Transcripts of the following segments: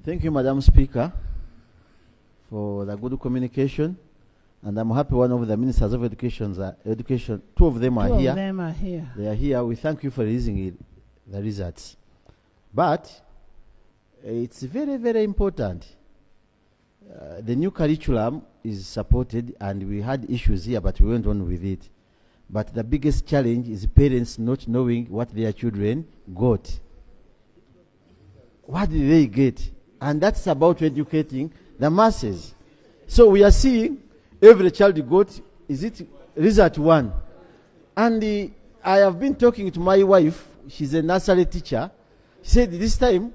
Thank you, Madam Speaker, for the good communication. And I'm happy one of the ministers of education, two of them are here. Two of them are here. They are here. We thank you for releasing the results. But it's very, very important. The new curriculum is supported, and we had issues here, but we went on with it. But the biggest challenge is parents not knowing what their children got. What did they get? And that's about educating the masses. So we are seeing every child got, is it result 1? And I have been talking to my wife. She's a nursery teacher. She said this time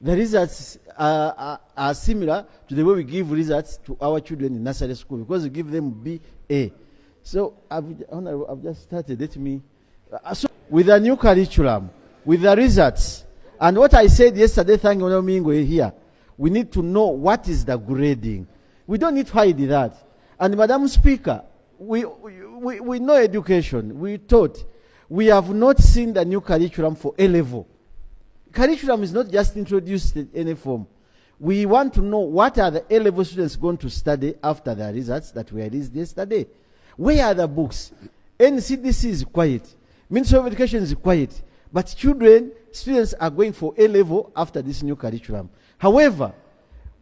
the results are similar to the way we give results to our children in nursery school, because we give them BA. So I've just started. Let me. So with the new curriculum, with the results, and what I said yesterday, thank you, Mingwe here, we need to know what is the grading. We don't need to hide that. And Madam Speaker, we know education. We taught. We have not seen the new curriculum for A-level. Curriculum is not just introduced in any form. We want to know what are the A-level students going to study after the results that were released yesterday. Where are the books? NCDC is quiet. Ministry of Education is quiet. But students are going for A-level after this new curriculum. However,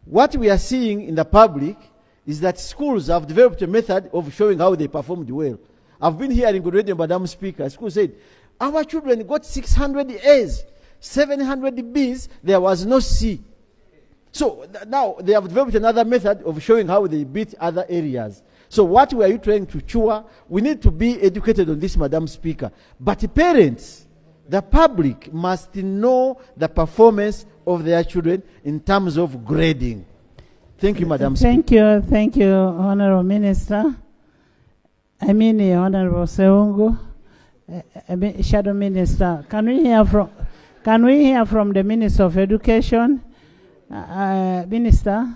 what we are seeing in the public is that schools have developed a method of showing how they performed well. I've been hearing already, Madam Speaker, school said, our children got 600 A's, 700 B's, there was no C. So now they have developed another method of showing how they beat other areas. So what were you trying to cure? We need to be educated on this, Madam Speaker. But parents, the public must know the performance of their children in terms of grading. Thank you, Madam Speaker. Thank you, Honorable Minister. Honorable Seungu, Shadow Minister. Can we hear from the Minister of Education? Minister,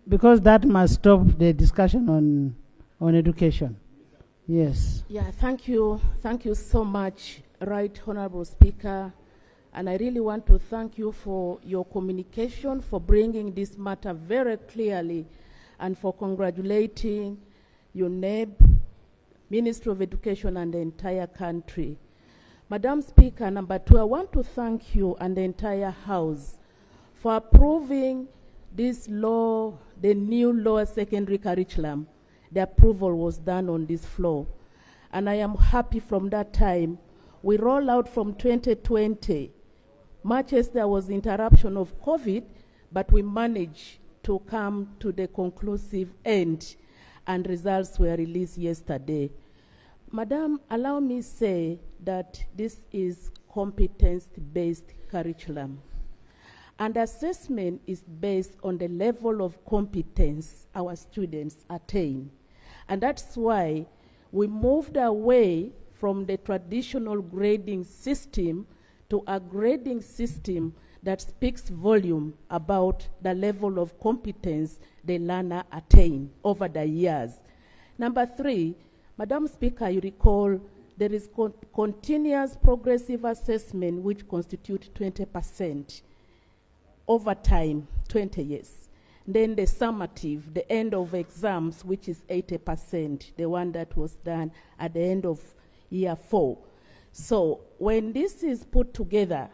because that must stop the discussion on education. Yes. Yeah, thank you. Thank you so much, Right Honorable Speaker. And I really want to thank you for your communication, for bringing this matter very clearly, and for congratulating your NEB, Ministry of Education, and the entire country. Madam Speaker, number 2, I want to thank you and the entire House for approving this law, the new lower secondary curriculum. The approval was done on this floor. And I am happy from that time. We roll out from 2020. Much as there was interruption of COVID, but we managed to come to the conclusive end, and results were released yesterday. Madam, allow me say that this is competence-based curriculum. And assessment is based on the level of competence our students attain. And that's why we moved away from the traditional grading system to a grading system that speaks volume about the level of competence the learner attained over the years. Number 3, Madam Speaker, you recall there is continuous progressive assessment, which constitutes 20% over time, 20 years. Then the summative, the end of exams, which is 80%, the one that was done at the end of year 4. So when this is put together,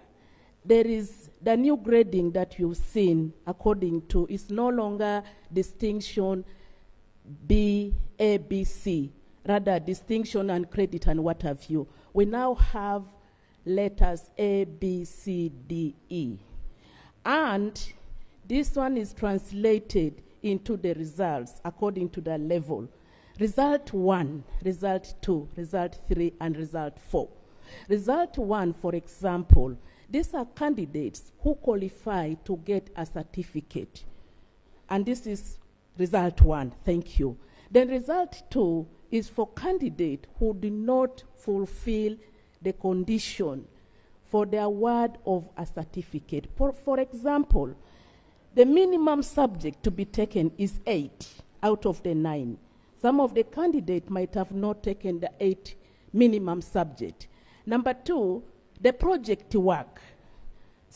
there is the new grading that you've seen according to, is no longer distinction B, A, B, C, rather distinction and credit and what have you. We now have letters A, B, C, D, E. And this one is translated into the results according to the level. Result 1, result 2, result 3, and result 4. Result 1, for example, these are candidates who qualify to get a certificate. And this is result 1, thank you. Then result 2 is for candidates who do not fulfill the condition for the award of a certificate. For example, the minimum subject to be taken is 8 out of the 9. Some of the candidates might have not taken the 8 minimum subject. Number 2, the project work.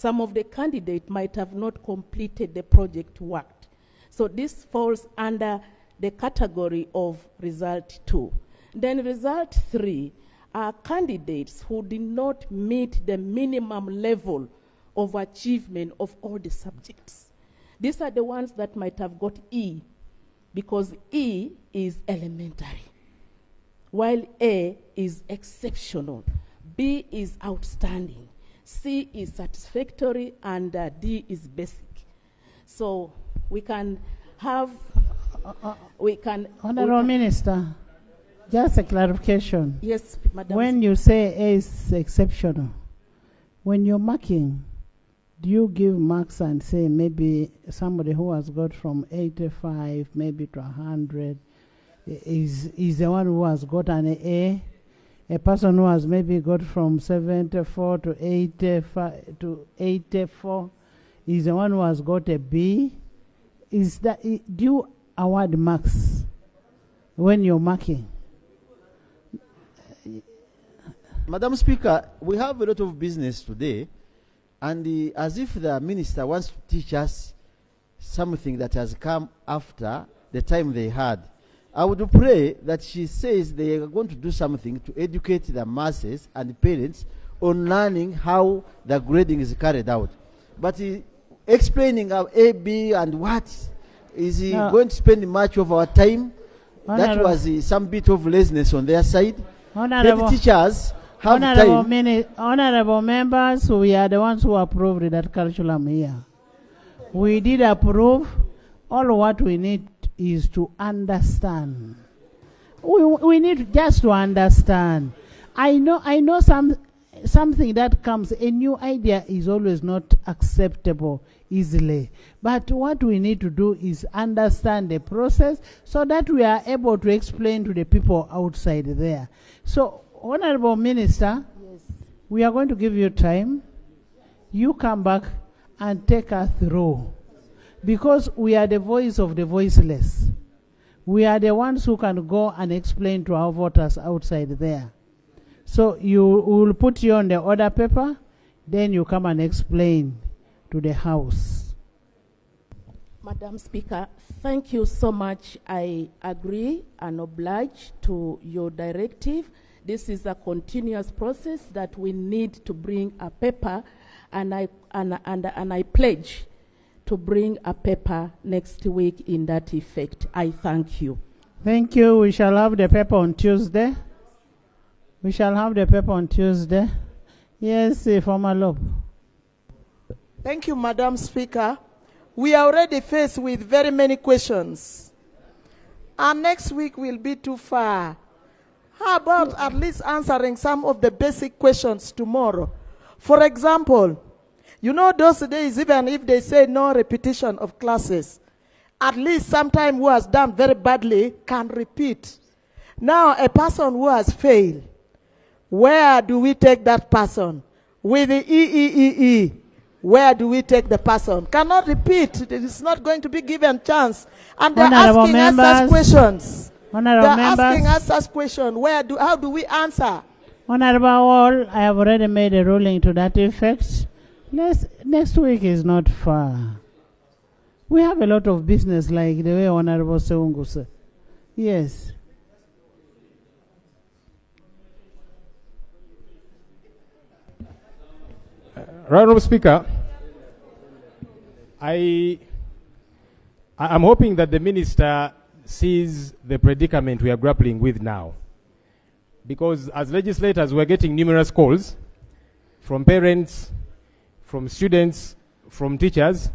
Some of the candidates might have not completed the project work. So this falls under the category of result 2. Then result 3 are candidates who did not meet the minimum level of achievement of all the subjects. These are the ones that might have got E, because E is elementary, while A is exceptional, B is outstanding, C is satisfactory, and D is basic. So we can have, Honorable Minister, just a clarification. Yes, Madam. When you say A is exceptional, when you're marking, do you give marks and say maybe somebody who has got from 85 maybe to 100 is the one who has got an A? A person who has maybe got from 74 to 85 to 84 is the one who has got a B? Is that, do you award marks when you're marking? Madam Speaker, we have a lot of business today, and as if the minister wants to teach us something that has come after the time they had. I would pray that she says they are going to do something to educate the masses and the parents on learning how the grading is carried out. But explaining our A, B, and what is he going to spend much of our time? That was some bit of laziness on their side. The teachers have time. Honorable members, we are the ones who approved that curriculum here. We did approve. All what we need is to understand. We need just to understand. I know something that comes, a new idea is always not acceptable easily. But what we need to do is understand the process so that we are able to explain to the people outside there. So, Honorable Minister, yes, we are going to give you time. You come back and take us through. Because we are the voice of the voiceless. We are the ones who can go and explain to our voters outside there. So we'll put you on the order paper, then you come and explain to the House. Madam Speaker, thank you so much. I agree and oblige to your directive. This is a continuous process that we need to bring a paper, and I pledge to bring a paper next week in that effect. I thank you. Thank you. We shall have the paper on Tuesday. We shall have the paper on Tuesday. Yes, Former Lob. Thank you, Madam Speaker. We are already faced with very many questions. And next week will be too far. How about at least answering some of the basic questions tomorrow? For example, you know those days, even if they say no repetition of classes, at least sometime who has done very badly can repeat. Now, a person who has failed, where do we take that person? With the EEEE, where do we take the person? Cannot repeat. It is not going to be given chance. And they're asking us such questions. They're asking us such questions. How do we answer? Honorable All, I have already made a ruling to that effect. Next week is not far. We have a lot of business, like the way Honorable Seungu said. Yes. Honorable Speaker, I'm hoping that the Minister sees the predicament we are grappling with now. Because as legislators, we're getting numerous calls from parents, from students, from teachers,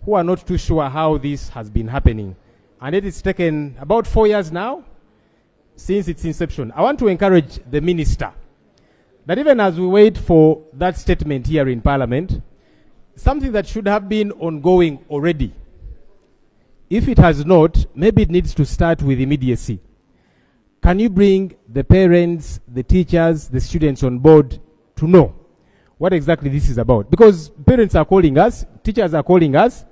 who are not too sure how this has been happening. And it is taken about 4 years now since its inception. I want to encourage the Minister that even as we wait for that statement here in Parliament, something that should have been ongoing already, if it has not, maybe it needs to start with immediacy. Can you bring the parents, the teachers, the students on board to know what exactly this is about? Because parents are calling us, teachers are calling us,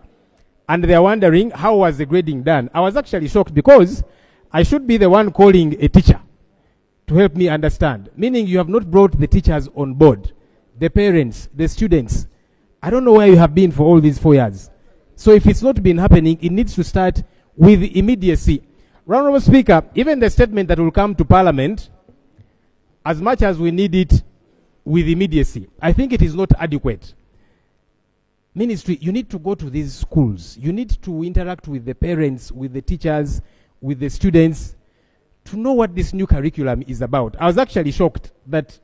and they are wondering how was the grading done. I was actually shocked because I should be the one calling a teacher to help me understand. Meaning you have not brought the teachers on board, the parents, the students, I don't know where you have been for all these 4 years. So if it's not been happening, it needs to start with immediacy. Honorable Speaker, even the statement that will come to Parliament, as much as we need it with immediacy, I think it is not adequate. Ministry, you need to go to these schools. You need to interact with the parents, with the teachers, with the students, to know what this new curriculum is about. I was actually shocked that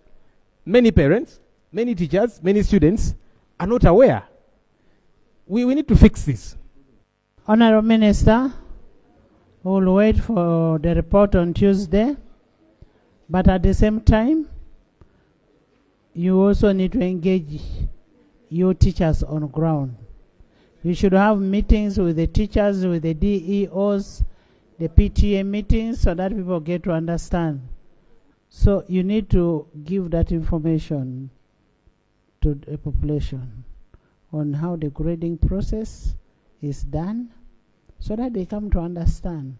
many parents, many teachers, many students are not aware. We need to fix this. Honorable Minister, we'll wait for the report on Tuesday, but at the same time, you also need to engage your teachers on ground. You should have meetings with the teachers, with the DEOs, the PTA meetings, so that people get to understand. So you need to give that information to the population on how the grading process is done, so that they come to understand.